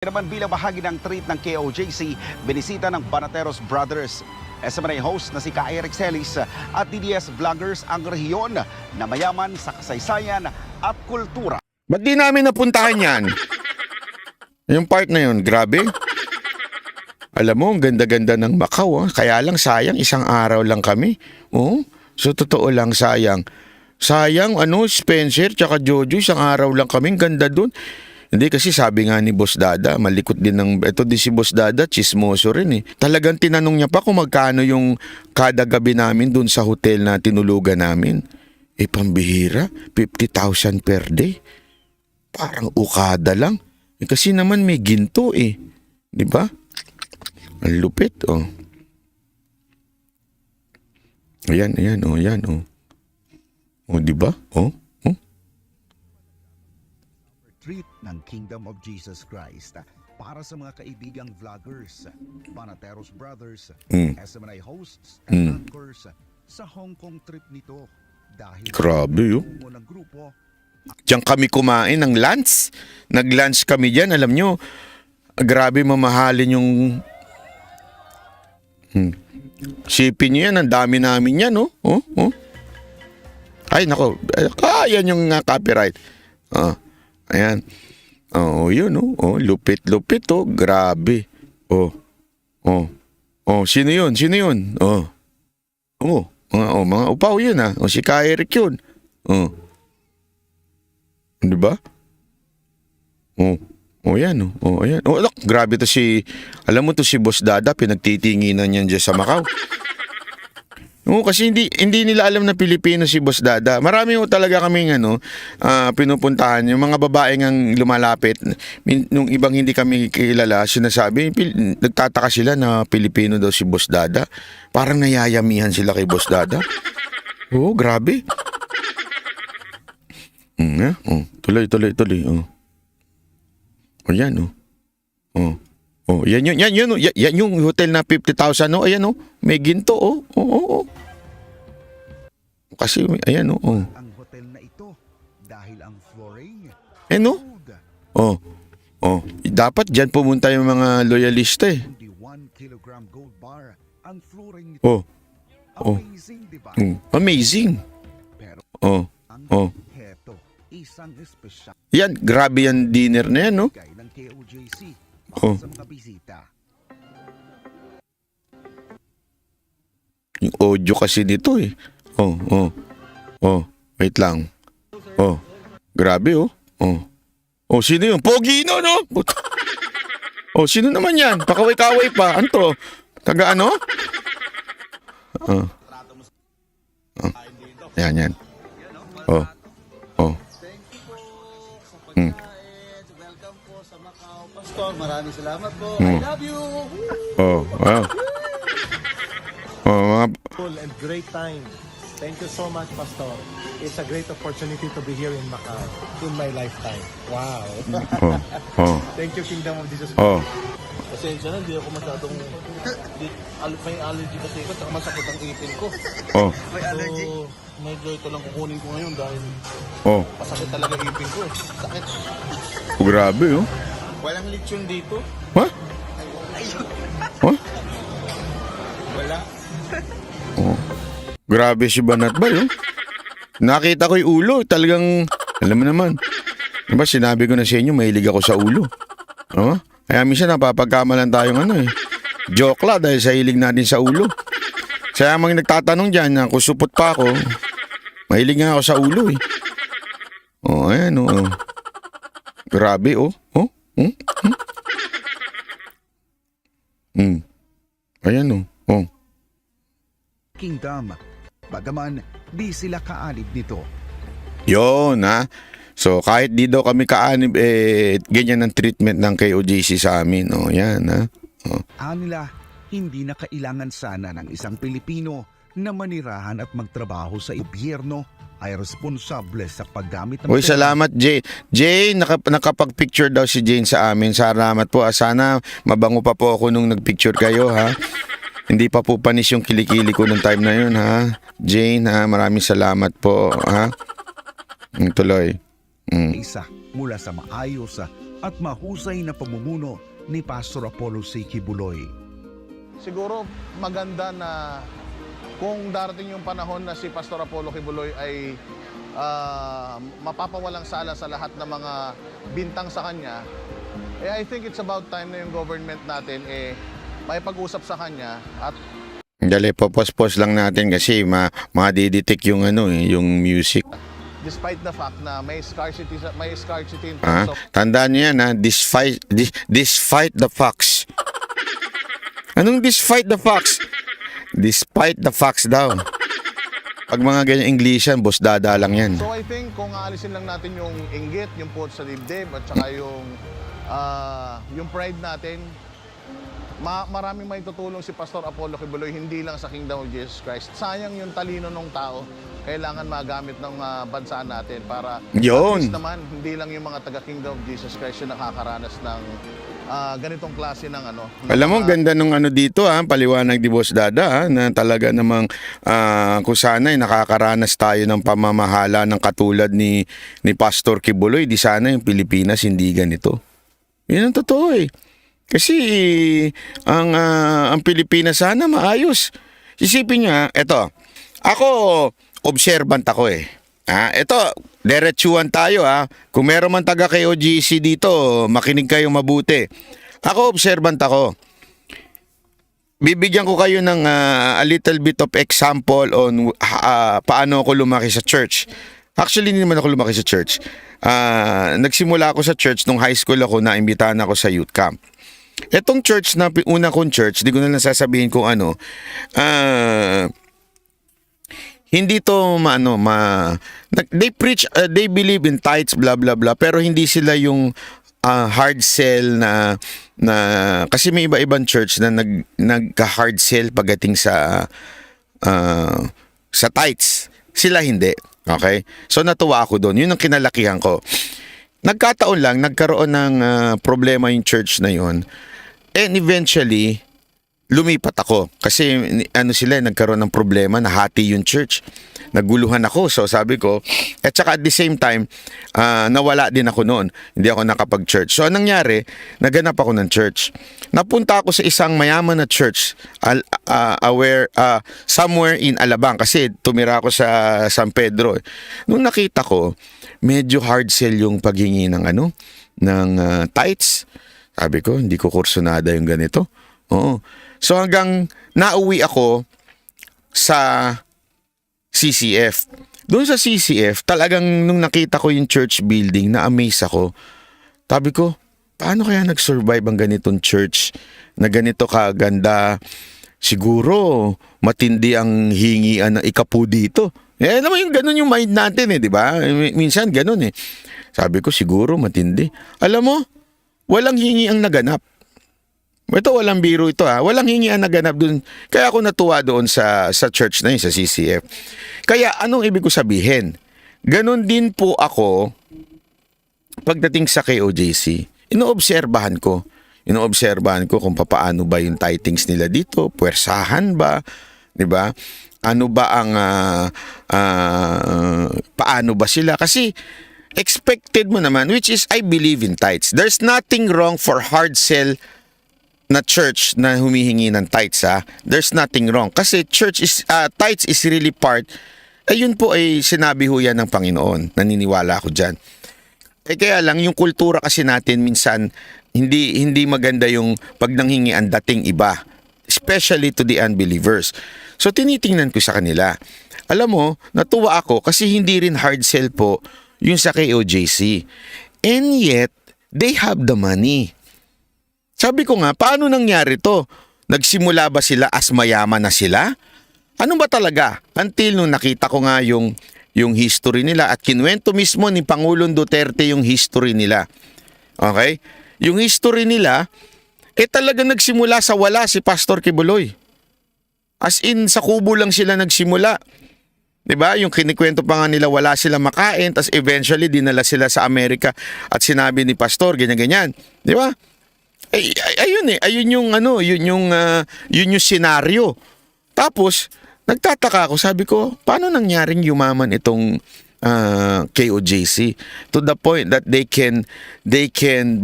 Naman bilang bahagi ng treat ng KOJC, binisita ng Banateros Brothers SMNA host na si Eric Celis at DDS Vloggers ang rehiyon na mayaman sa kasaysayan at kultura. Ba't di namin napuntahan yan? Yung part na yun, grabe. Alam mo, ang ganda-ganda ng Macau. Kaya lang sayang, isang araw lang kami. Oh, so totoo lang sayang. Sayang, Spencer tsaka Jojo, isang araw lang kami. Ganda dun. Hindi kasi sabi nga ni Boss Dada, malikot din ito din si Boss Dada, chismoso rin eh. Talagang tinanong niya pa kung magkano yung kada gabi namin dun sa hotel na tinulugan namin. Eh pambihira, 50,000 per day. Parang ukada lang. Eh, kasi naman may ginto eh. Di ba? Ang lupit oh. Ayan, yan oh. Oh, di ba? Oh. Treat ng Kingdom of Jesus Christ para sa mga kaibigang vloggers, Banateros Brothers, SMNA hosts, and anchors sa Hong Kong trip nito dahil grabe ng grupo. Diyan kami kumain ng lunch. Nag-lunch kami diyan, alam nyo. Grabe mamahalin yung shipping nyo yan. Ang dami namin yan, oh. Ay, nako. Yan yung copyright. Ayan. Yun, lupit-lupit, grabe. Sino yun? Mga upaw yun, si Eric yun. Diba? Ayan. Look, grabe to alam mo to si Boss Dada, pinagtitinginan niyan dyan sa Macau. Kasi hindi nila alam na Pilipino si Boss Dada. Marami talaga kaming pinupuntahan. Yung mga babae ngang lumalapit, nung ibang hindi kami kilala, sinasabi, nagtataka sila na Pilipino daw si Boss Dada. Parang nayayamihan sila kay Boss Dada. Grabe. Tuloy. Yan yan yung hotel na 50,000 ayan may ginto kasi ayan Ang hotel na ito dahil ang flooring dapat diyan pumunta yung mga loyalista eh. 1 kilogram gold bar ang flooring nito. Amazing, diba? Amazing. Pero heto, isang espesyal yan, grabe yan dinner na yan ng KOJC sa mga bisita. Yung audio kasi nito eh. Wait lang. Grabe sino yun? Pogi no? Sino naman yan? Pakaway-kaway pa. Ano to? Taga ano? Yan. Welcome po sa Macau. Pastor, maraming salamat po. I love you. Wow. Full and great time. Thank you so much, Pastor. It's a great opportunity to be here in Macau in my lifetime. Wow. Thank you, Kingdom of Jesus. Pasensya na, hindi ako masyadong... may allergy kasi ko, saka masakit ang ipin ko. May allergy? So, medyo ito lang kukunin ko ngayon dahil masakit talaga ipin ko. Sakit. Grabe Walang lechon dito. Wala. Grabe si Banatbal Nakita ko yung ulo. Talagang, alam mo naman. Diba sinabi ko na sa inyo, mahilig ako sa ulo. Kaya minsan napapagkamalan tayong joke la dahil sa hilig natin sa ulo. Kaya mga nagtatanong dyan, kung supot pa ako, mahilig nga ako sa ulo eh. Ayan Grabe Ayan Kingdom. Bagaman, di sila kaanib nito. Yun So kahit di daw kami kaanib, ganyan ang treatment ng KOJC sa amin. Yan Anila, hindi na kailangan sana ng isang Pilipino na manirahan at magtrabaho sa gobyerno ay responsable sa paggamit ng salamat Jane. Jane, nakapag-picture daw si Jane sa amin. Salamat po. Sana mabango pa po ako nung nagpicture kayo Hindi pa po panis yung kilikili ko nung time na yun Jane maraming salamat po Tuloy. Isa mula sa maayos at mahusay na pamumuno ni Pastor Apollo C. Kibuloy. Siguro maganda na kung darating yung panahon na si Pastor Apollo Kibuloy ay mapapawalang sala sa lahat ng mga bintang sa kanya, I think it's about time na yung government natin may pag-usap sa kanya at Dali, popos-pos lang natin kasi madidetect yung yung music. despite the fact na may scarcity in terms of Tandaan niyo yan despite the facts. Anong despite the facts? Despite the facts daw. Pag mga ganyan Englishan, boss dada lang yan. So I think kung aalisin lang natin yung inggit, yung puot sa dibdib at saka yung pride natin, maraming may tutulong si Pastor Apollo Kibuloy, hindi lang sa Kingdom of Jesus Christ. Sayang yung talino ng tao, kailangan magamit ng bansa natin para Yun. at least naman, hindi lang yung mga taga Kingdom of Jesus Christ yung nakakaranas ng ganitong klase ng Alam mo, ganda nung dito paliwanag di Boss Dada na talaga namang kung sana nakakaranas tayo ng pamamahala ng katulad ni Pastor Kibuloy, di sana yung Pilipinas hindi ganito. Yan ang totoo Kasi ang Pilipinas sana maayos. Isipin niyo eto, ako observant ako Ito, diretsuhan tayo Kung meron man taga KOGC dito, makinig kayo mabuti. Ako, observant ako. Bibigyan ko kayo ng a little bit of example on paano ako lumaki sa church. Actually, hindi naman ako lumaki sa church. Nagsimula ako sa church nung high school ako, naimbitahan ako sa youth camp. Etong church na una kong church, di ko na lang sasabihin kung hindi to they preach, they believe in tithes, blah blah blah, pero hindi sila yung hard sell na kasi may iba-ibang church na nagka-hard sell pagdating sa tithes. Sila hindi. Okay? So natuwa ako doon. Yun ang kinalakihan ko. Nagkataon lang, nagkaroon ng problema yung church na yun. And eventually, lumipat ako kasi sila nagkaroon ng problema, nahati yung church. Naguluhan ako, so sabi ko, at saka at the same time nawala din ako noon, hindi ako nakapag-church. So anong nangyari, naganap ako ng church. Napunta ako sa isang mayaman na church somewhere in Alabang kasi tumira ako sa San Pedro. Nung nakita ko, medyo hard sell yung paghingi ng tithes. Sabi ko, hindi ko kursunada yung ganito. Oo. So hanggang nauwi ako sa CCF. Doon sa CCF, talagang nung nakita ko yung church building, na-amaze ako. Sabi ko, paano kaya nag-survive ang ganitong church na ganito kaganda? Siguro, matindi ang hingian ng ikapu dito. Alam mo yung ganun yung mind natin di ba? Minsan ganun Sabi ko, siguro matindi. Alam mo, walang hingi ang naganap. Ito, walang biro ito Walang hingi ang naganap dun. Kaya ako natuwa doon sa church na yun, sa CCF. Kaya anong ibig ko sabihin? Ganon din po ako pagdating sa KOJC. Inoobserbahan ko kung paano ba yung tithings nila dito, puwersahan ba, di ba? Ano ba ang paano ba sila? Kasi expected mo naman, which is I believe in tithes. There's nothing wrong for hard sell na church na humihingi ng tithes There's nothing wrong. Kasi tithes is really part. Ayun po ay sinabi ho yan ng Panginoon. Naniniwala ako dyan. Kaya lang yung kultura kasi natin minsan hindi maganda yung pag nanghingi ang dating iba. Especially to the unbelievers. So tinitingnan ko sa kanila. Alam mo, natuwa ako kasi hindi rin hard sell po yung sa KOJC. And yet, they have the money. Sabi ko nga, paano nangyari to? Nagsimula ba sila as mayaman na sila? Ano ba talaga? Until nung nakita ko nga yung history nila at kinuwento mismo ni Pangulong Duterte yung history nila. Okay? Yung history nila, talaga nagsimula sa wala si Pastor Kibuloy. As in, sa kubo lang sila nagsimula. Diba? Yung kinikwento pa nga nila, wala sila makain, tas eventually dinala sila sa Amerika at sinabi ni Pastor, ganyan-ganyan. Diba? Ayun yun yung senaryo. Tapos, nagtataka ako, sabi ko, paano nangyaring yumaman itong KOJC to the point that they can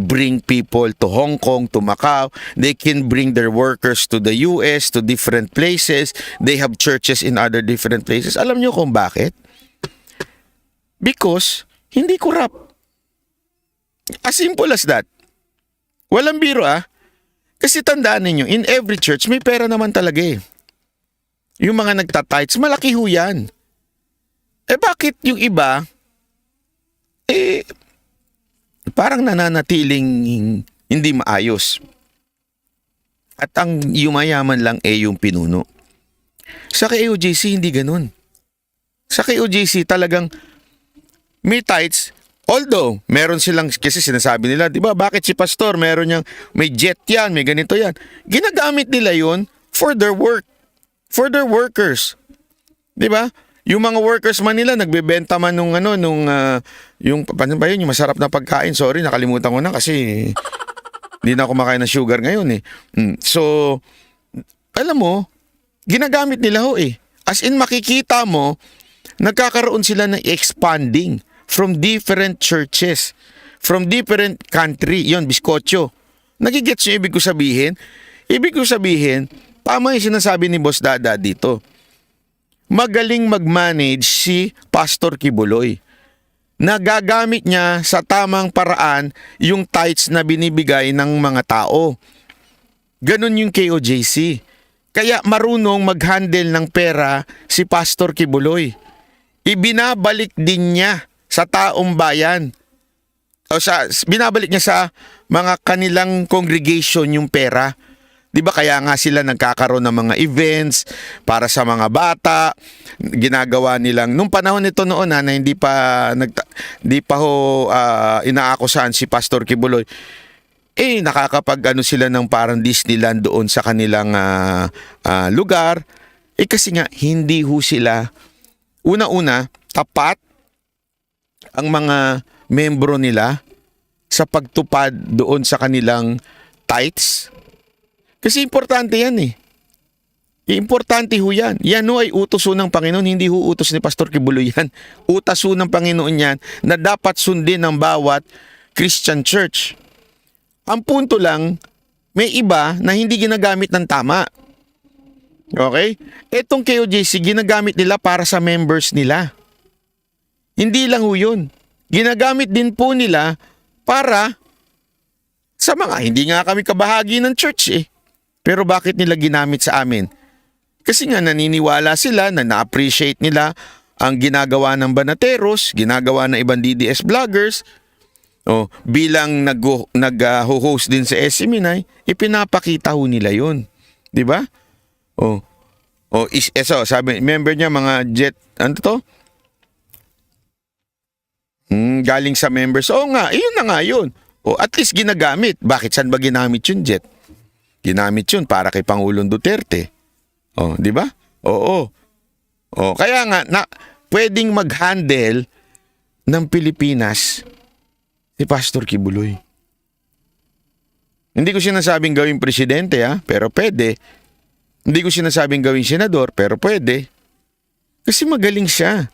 bring people to Hong Kong, to Macau. They can bring their workers to the US, to different places. They have churches in other different places. Alam nyo kung bakit? Because hindi corrupt. As simple as that. Walang biro Kasi tandaan ninyo, in every church may pera naman talaga eh. Yung mga nagtatights, malaki ho yan. Bakit yung iba, parang nananatiling hindi maayos. At ang yumayaman lang yung pinuno. Sa KOJC, hindi ganun. Sa KOJC, talagang may tithes, although meron silang, kasi sinasabi nila, di ba, bakit si pastor, meron niyang, may jet yan, may ganito yan. Ginagamit nila yon for their work. For their workers. 'Di ba? Yung mga workers man nila nagbebenta man yung paano ba yun, yung masarap na pagkain. Sorry, nakalimutan ko na kasi hindi na ako kumakain ng sugar ngayon eh. So, alam mo, ginagamit nila As in makikita mo, nagkakaroon sila ng expanding from different churches, from different country. Yon, biskotso. Nagigets yung ibig ko sabihin? Ibig ko sabihin, tama yung sinasabi ni Boss Dada dito. Magaling mag-manage si Pastor Kibuloy. Nagagamit niya sa tamang paraan yung tithes na binibigay ng mga tao. Ganon yung KOJC. Kaya marunong mag-handle ng pera si Pastor Kibuloy. Ibinabalik din niya sa taong bayan. Binabalik niya sa mga kanilang congregation yung pera. 'Di ba kaya nga sila nagkakaroon ng mga events para sa mga bata, ginagawa nilang nung panahon nito noon na hindi pa inaakusahan si Pastor Kibuloy. Nakakapag sila ng parang Disneyland doon sa kanilang lugar. Kasi nga hindi ho sila una-una tapat ang mga membro nila sa pagtupad doon sa kanilang tithes. Kasi importante yan Importante ho yan. Yan ho ay utos ho ng Panginoon, hindi ho utos ni Pastor Kibuloy yan. Utos ho ng Panginoon yan na dapat sundin ng bawat Christian church. Ang punto lang, may iba na hindi ginagamit ng tama. Okay? Etong KOJC, ginagamit nila para sa members nila. Hindi lang ho yun. Ginagamit din po nila para sa mga hindi nga kami kabahagi ng church Pero bakit nila ginamit sa amin? Kasi nga naniniwala sila na na-appreciate nila ang ginagawa ng Banateros, ginagawa ng ibang DDS vloggers. Bilang nag-host din sa SMNI, ipinapakita ho nila yun. 'Di ba? Sabi, member niya mga jet, galing sa members. Iyon na nga yun. At least ginagamit. Bakit saan ba ginamit yung jet? Ginamit yun para kay Pangulong Duterte. Di ba? Oo. Kaya nga, pwedeng mag-handle ng Pilipinas si Pastor Kibuloy. Hindi ko sinasabing gawing presidente, pero pwede. Hindi ko sinasabing gawing senador, pero pwede. Kasi magaling siya.